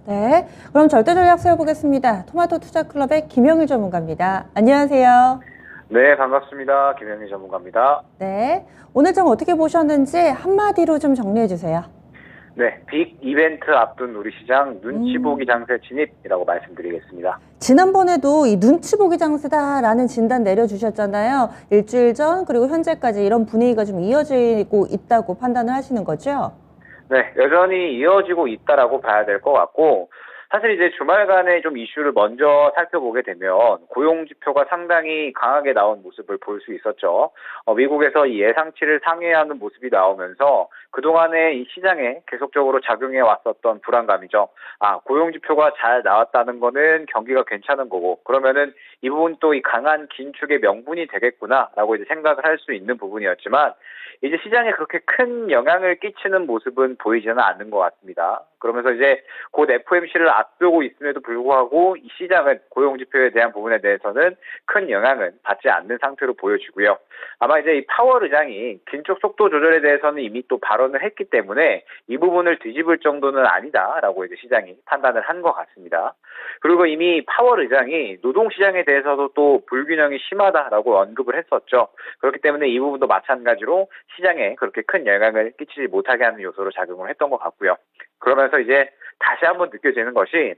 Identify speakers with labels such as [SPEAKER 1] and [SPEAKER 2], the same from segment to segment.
[SPEAKER 1] 네, 그럼 절대 전략 세워보겠습니다. 토마토 투자클럽의 김영일 전문가입니다. 안녕하세요.
[SPEAKER 2] 네, 반갑습니다. 김영희 전문가입니다.
[SPEAKER 1] 네, 오늘 장 어떻게 보셨는지 한마디로 좀 정리해 주세요.
[SPEAKER 2] 네, 빅 이벤트 앞둔 우리 시장 눈치 보기 장세 진입이라고 말씀드리겠습니다.
[SPEAKER 1] 지난번에도 이 눈치 보기 장세다라는 진단 내려주셨잖아요. 일주일 전 그리고 현재까지 이런 분위기가 좀 이어지고 있다고 판단을 하시는 거죠?
[SPEAKER 2] 네, 여전히 이어지고 있다라고 봐야 될 것 같고, 사실 이제 주말간에 좀 이슈를 먼저 살펴보게 되면 고용 지표가 상당히 강하게 나온 모습을 볼 수 있었죠. 미국에서 이 예상치를 상회하는 모습이 나오면서 그동안에 이 시장에 계속적으로 작용해 왔었던 불안감이죠. 고용 지표가 잘 나왔다는 거는 경기가 괜찮은 거고, 그러면은 이 부분 또 이 강한 긴축의 명분이 되겠구나라고 이제 생각을 할 수 있는 부분이었지만, 이제 시장에 그렇게 큰 영향을 끼치는 모습은 보이지는 않는 것 같습니다. 그러면서 이제 곧 FOMC를 앞두고 있음에도 불구하고 이 시장은 고용지표에 대한 부분에 대해서는 큰 영향은 받지 않는 상태로 보여지고요. 아마 이제 이 파월 의장이 긴축 속도 조절에 대해서는 이미 또 발언을 했기 때문에 이 부분을 뒤집을 정도는 아니다라고 이제 시장이 판단을 한 것 같습니다. 그리고 이미 파월 의장이 노동시장에 대해서도 또 불균형이 심하다라고 언급을 했었죠. 그렇기 때문에 이 부분도 마찬가지로 시장에 그렇게 큰 영향을 끼치지 못하게 하는 요소로 작용을 했던 것 같고요. 그러면서 이제 다시 한번 느껴지는 것이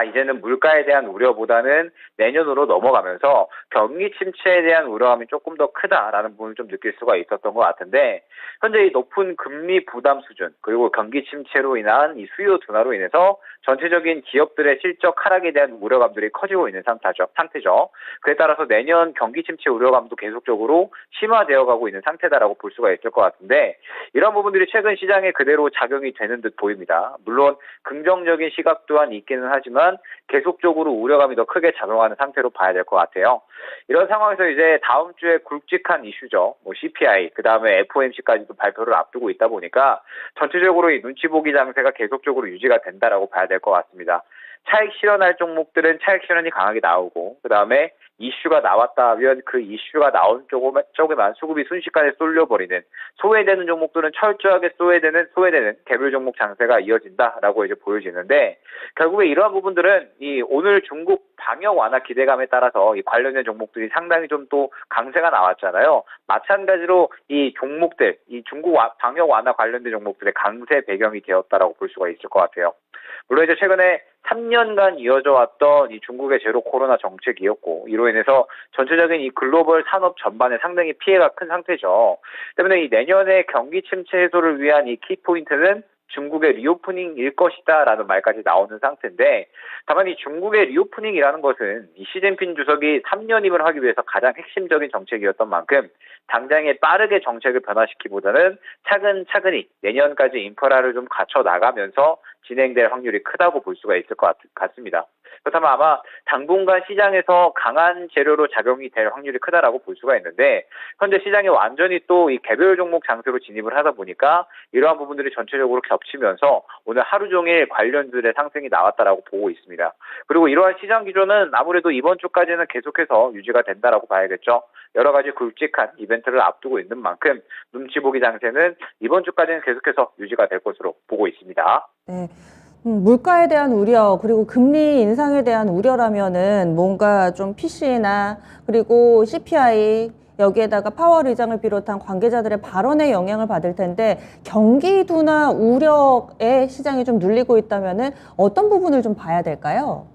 [SPEAKER 2] 이제는 물가에 대한 우려보다는 내년으로 넘어가면서 경기 침체에 대한 우려감이 조금 더 크다라는 부분을 좀 느낄 수가 있었던 것 같은데, 현재 이 높은 금리 부담 수준 그리고 경기 침체로 인한 이 수요 둔화로 인해서 전체적인 기업들의 실적 하락에 대한 우려감들이 커지고 있는 상태죠. 그에 따라서 내년 경기 침체 우려감도 계속적으로 심화되어 가고 있는 상태다라고 볼 수가 있을 것 같은데, 이런 부분들이 최근 시장에 그대로 작용이 되는 듯 보입니다. 물론 긍정적인 시각 또한 있기는 하지만 계속적으로 우려감이 더 크게 작용하는 상태로 봐야 될 것 같아요. 이런 상황에서 이제 다음 주에 굵직한 이슈죠. CPI, 그 다음에 FOMC까지도 발표를 앞두고 있다 보니까 전체적으로 이 눈치 보기 장세가 계속적으로 유지가 된다라고 봐야 될 것 같습니다. 차익 실현할 종목들은 차익 실현이 강하게 나오고, 그 다음에 이슈가 나왔다 하면 그 이슈가 나온 쪽에만 수급이 순식간에 쏠려버리는, 소외되는 종목들은 철저하게 소외되는 개별 종목 장세가 이어진다라고 이제 보여지는데, 결국에 이러한 부분들은 이 오늘 중국 방역 완화 기대감에 따라서 이 관련된 종목들이 상당히 좀 또 강세가 나왔잖아요. 마찬가지로 이 종목들, 이 중국 방역 완화 관련된 종목들의 강세 배경이 되었다라고 볼 수가 있을 것 같아요. 물론 이제 최근에 3년간 이어져 왔던 이 중국의 제로 코로나 정책이었고, 이로 인해서 전체적인 이 글로벌 산업 전반에 상당히 피해가 큰 상태죠. 때문에 이 내년에 경기 침체 해소를 위한 이 키포인트는 중국의 리오프닝일 것이다라는 말까지 나오는 상태인데, 다만 이 중국의 리오프닝이라는 것은 이 시진핑 주석이 3년임을 하기 위해서 가장 핵심적인 정책이었던 만큼 당장에 빠르게 정책을 변화시키기보다는 차근차근히 내년까지 인프라를 좀 갖춰 나가면서 진행될 확률이 크다고 볼 수가 있을 것 같습니다. 그렇다면 아마 당분간 시장에서 강한 재료로 작용이 될 확률이 크다라고 볼 수가 있는데, 현재 시장이 완전히 또 이 개별 종목 장세로 진입을 하다 보니까 이러한 부분들이 전체적으로 겹치면서 오늘 하루 종일 관련들의 상승이 나왔다라고 보고 있습니다. 그리고 이러한 시장 기조는 아무래도 이번 주까지는 계속해서 유지가 된다라고 봐야겠죠. 여러 가지 굵직한 이벤트를 앞두고 있는 만큼 눈치 보기 장세는 이번 주까지는 계속해서 유지가 될 것으로 보고 있습니다.
[SPEAKER 1] 네. 물가에 대한 우려, 그리고 금리 인상에 대한 우려라면은 뭔가 좀 PC나 그리고 CPI, 여기에다가 파월 의장을 비롯한 관계자들의 발언에 영향을 받을 텐데, 경기 둔화 우려에 시장이 좀 눌리고 있다면은 어떤 부분을 좀 봐야 될까요?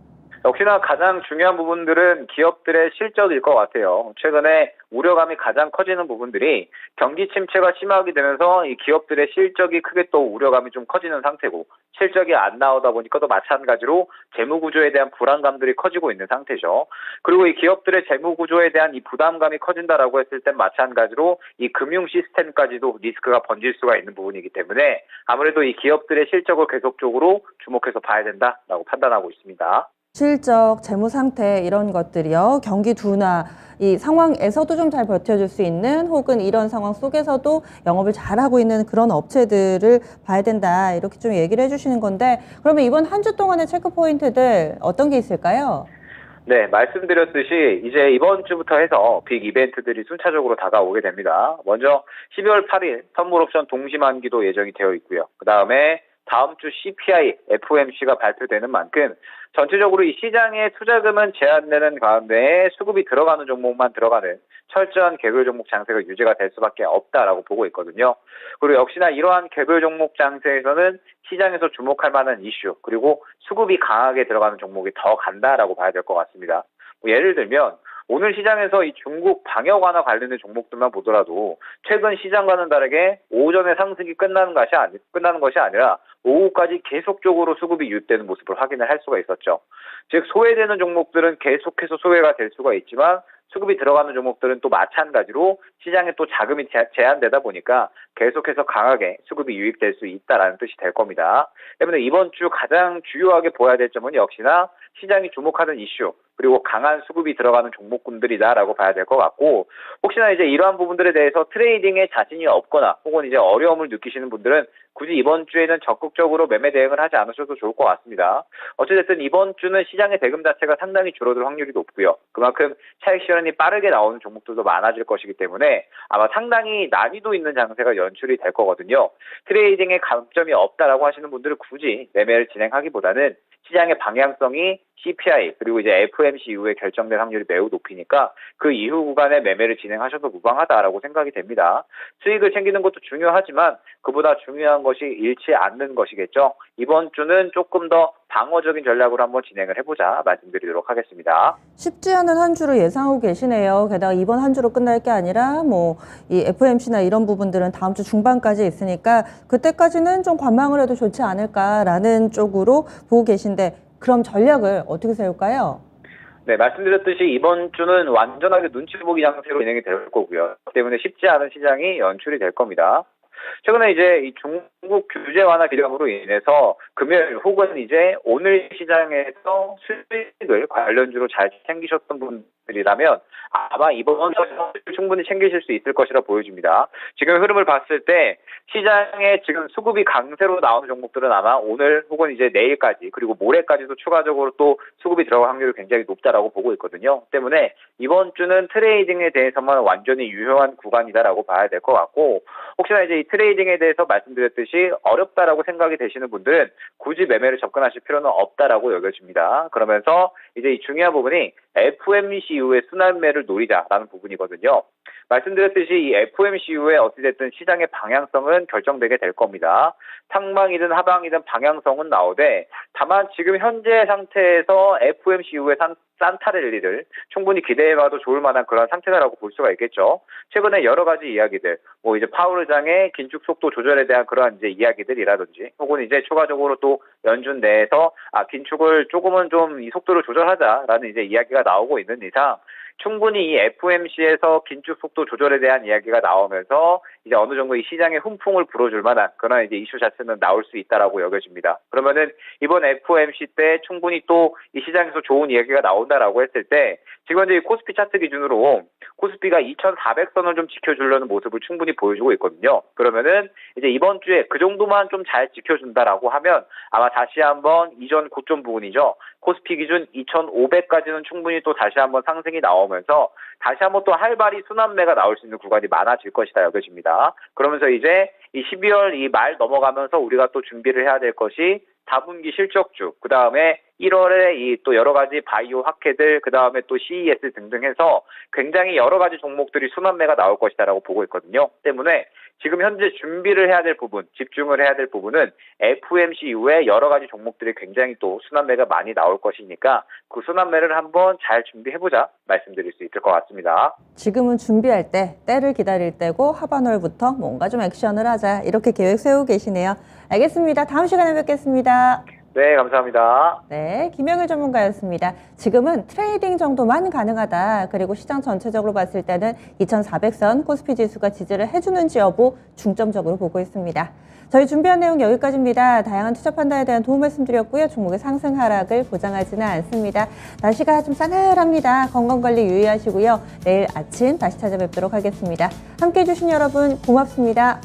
[SPEAKER 2] 역시나 가장 중요한 부분들은 기업들의 실적일 것 같아요. 최근에 우려감이 가장 커지는 부분들이 경기 침체가 심하게 되면서 이 기업들의 실적이 크게 또 우려감이 좀 커지는 상태고, 실적이 안 나오다 보니까 또 마찬가지로 재무 구조에 대한 불안감들이 커지고 있는 상태죠. 그리고 이 기업들의 재무 구조에 대한 이 부담감이 커진다라고 했을 땐 마찬가지로 이 금융 시스템까지도 리스크가 번질 수가 있는 부분이기 때문에 아무래도 이 기업들의 실적을 계속적으로 주목해서 봐야 된다라고 판단하고 있습니다.
[SPEAKER 1] 실적, 재무 상태 이런 것들이요. 경기 둔화 이 상황에서도 좀 잘 버텨줄 수 있는, 혹은 이런 상황 속에서도 영업을 잘하고 있는 그런 업체들을 봐야 된다. 이렇게 좀 얘기를 해주시는 건데, 그러면 이번 한 주 동안의 체크 포인트들 어떤 게 있을까요?
[SPEAKER 2] 네, 말씀드렸듯이 이제 이번 주부터 해서 빅 이벤트들이 순차적으로 다가오게 됩니다. 먼저 12월 8일 선물 옵션 동시 만기도 예정이 되어 있고요. 그 다음에 다음 주 CPI, FOMC가 발표되는 만큼 전체적으로 이 시장의 투자금은 제한되는 가운데 수급이 들어가는 종목만 들어가는 철저한 개별 종목 장세가 유지가 될 수밖에 없다라고 보고 있거든요. 그리고 역시나 이러한 개별 종목 장세에서는 시장에서 주목할 만한 이슈, 그리고 수급이 강하게 들어가는 종목이 더 간다라고 봐야 될 것 같습니다. 예를 들면 오늘 시장에서 이 중국 방역 완화 관련된 종목들만 보더라도 최근 시장과는 다르게 오전에 상승이 끝나는 것이 아니라 오후까지 계속적으로 수급이 유입되는 모습을 확인을 할 수가 있었죠. 즉 소외되는 종목들은 계속해서 소외가 될 수가 있지만 수급이 들어가는 종목들은 또 마찬가지로 시장에 또 자금이 제한되다 보니까 계속해서 강하게 수급이 유입될 수 있다라는 뜻이 될 겁니다. 때문에 이번 주 가장 주요하게 보아야 될 점은 역시나 시장이 주목하는 이슈, 그리고 강한 수급이 들어가는 종목군들이다라고 봐야 될 것 같고, 혹시나 이제 이러한 부분들에 대해서 트레이딩에 자신이 없거나 혹은 이제 어려움을 느끼시는 분들은 굳이 이번 주에는 적극적으로 매매 대응을 하지 않으셔도 좋을 것 같습니다. 어찌됐든 이번 주는 시장의 대금 자체가 상당히 줄어들 확률이 높고요. 그만큼 차익 실현이 빠르게 나오는 종목들도 많아질 것이기 때문에 아마 상당히 난이도 있는 장세가 연출이 될 거거든요. 트레이딩에 강점이 없다라고 하시는 분들은 굳이 매매를 진행하기보다는 시장의 방향성이 CPI 그리고 이제 FOMC 이후에 결정될 확률이 매우 높으니까 그 이후 구간에 매매를 진행하셔도 무방하다라고 생각이 됩니다. 수익을 챙기는 것도 중요하지만 그보다 중요한 것이 잃지 않는 것이겠죠. 이번 주는 조금 더 방어적인 전략으로 한번 진행을 해보자 말씀드리도록 하겠습니다.
[SPEAKER 1] 쉽지 않은 한 주를 예상하고 계시네요. 게다가 이번 한 주로 끝날 게 아니라 이 FOMC나 이런 부분들은 다음 주 중반까지 있으니까 그때까지는 좀 관망을 해도 좋지 않을까라는 쪽으로 보고 계신데, 그럼 전략을 어떻게 세울까요?
[SPEAKER 2] 네, 말씀드렸듯이 이번 주는 완전하게 눈치 보기 장세로 진행이 될 거고요. 때문에 쉽지 않은 시장이 연출이 될 겁니다. 최근에 이제 이 중국 규제 완화 기대감으로 인해서 금요일 혹은 이제 오늘 시장에서 수익을 관련주로 잘 챙기셨던 분들이라면 아마 이번 주에 충분히 챙기실 수 있을 것이라 보여집니다. 지금 흐름을 봤을 때 시장에 지금 수급이 강세로 나오는 종목들은 아마 오늘 혹은 이제 내일까지 그리고 모레까지도 추가적으로 또 수급이 들어갈 확률이 굉장히 높다라고 보고 있거든요. 때문에 이번 주는 트레이딩에 대해서만 완전히 유효한 구간이다라고 봐야 될 것 같고, 혹시나 이제 이 트레이딩에 대해서 말씀드렸듯이 어렵다라고 생각이 되시는 분들은 굳이 매매를 접근하실 필요는 없다라고 여겨집니다. 그러면서 이제 이 중요한 부분이 FOMC 이후에 순환매를 노리자라는 부분이거든요. 말씀드렸듯이 이 FOMC 이후에 어찌됐든 시장의 방향성은 결정되게 될 겁니다. 상방이든 하방이든 방향성은 나오되, 다만 지금 현재 상태에서 FOMC 이후에 산타 랠리를 충분히 기대해봐도 좋을 만한 그런 상태다라고 볼 수가 있겠죠. 최근에 여러 가지 이야기들, 이제 파월 의장의 긴축 속도 조절에 대한 그런 이제 이야기들이라든지, 혹은 이제 추가적으로 또 연준 내에서 긴축을 조금은 좀 이 속도를 조절하자라는 이제 이야기가 나오고 있는 이상, 충분히 이 FOMC에서 긴축 속도 조절에 대한 이야기가 나오면서 이제 어느 정도 이 시장의 훈풍을 불어줄 만한 그런 이제 이슈 자체는 나올 수 있다라고 여겨집니다. 그러면은 이번 FOMC 때 충분히 또 이 시장에서 좋은 이야기가 나온다라고 했을 때, 지금 현재 이 코스피 차트 기준으로 코스피가 2,400선을 좀 지켜주려는 모습을 충분히 보여주고 있거든요. 그러면은 이제 이번 주에 그 정도만 좀 잘 지켜준다라고 하면 아마 다시 한번 이전 고점 부분이죠. 코스피 기준 2,500까지는 충분히 또 다시 한번 상승이 나오면서 다시 한번 또 활발히 순환매가 나올 수 있는 구간이 많아질 것이다 여겨집니다. 그러면서 이제 이 12월 이 말 넘어가면서 우리가 또 준비를 해야 될 것이 4분기 실적주, 그 다음에 1월에 이 또 여러 가지 바이오 학회들, 그 다음에 또 CES 등등 해서 굉장히 여러 가지 종목들이 순환매가 나올 것이다라고 보고 있거든요. 때문에 지금 현재 준비를 해야 될 부분, 집중을 해야 될 부분은 FOMC 이후에 여러 가지 종목들이 굉장히 또 순환매가 많이 나올 것이니까 그 순환매를 한번 잘 준비해보자 말씀드릴 수 있을 것 같습니다.
[SPEAKER 1] 지금은 준비할 때, 때를 기다릴 때고 하반월부터 뭔가 좀 액션을 하자, 이렇게 계획 세우고 계시네요. 알겠습니다. 다음 시간에 뵙겠습니다.
[SPEAKER 2] 네, 감사합니다.
[SPEAKER 1] 네, 김영일 전문가였습니다. 지금은 트레이딩 정도만 가능하다. 그리고 시장 전체적으로 봤을 때는 2,400선 코스피 지수가 지지를 해주는지 여부 중점적으로 보고 있습니다. 저희 준비한 내용 여기까지입니다. 다양한 투자 판단에 대한 도움 말씀드렸고요. 종목의 상승 하락을 보장하지는 않습니다. 날씨가 좀 싸늘합니다. 건강관리 유의하시고요. 내일 아침 다시 찾아뵙도록 하겠습니다. 함께해 주신 여러분 고맙습니다.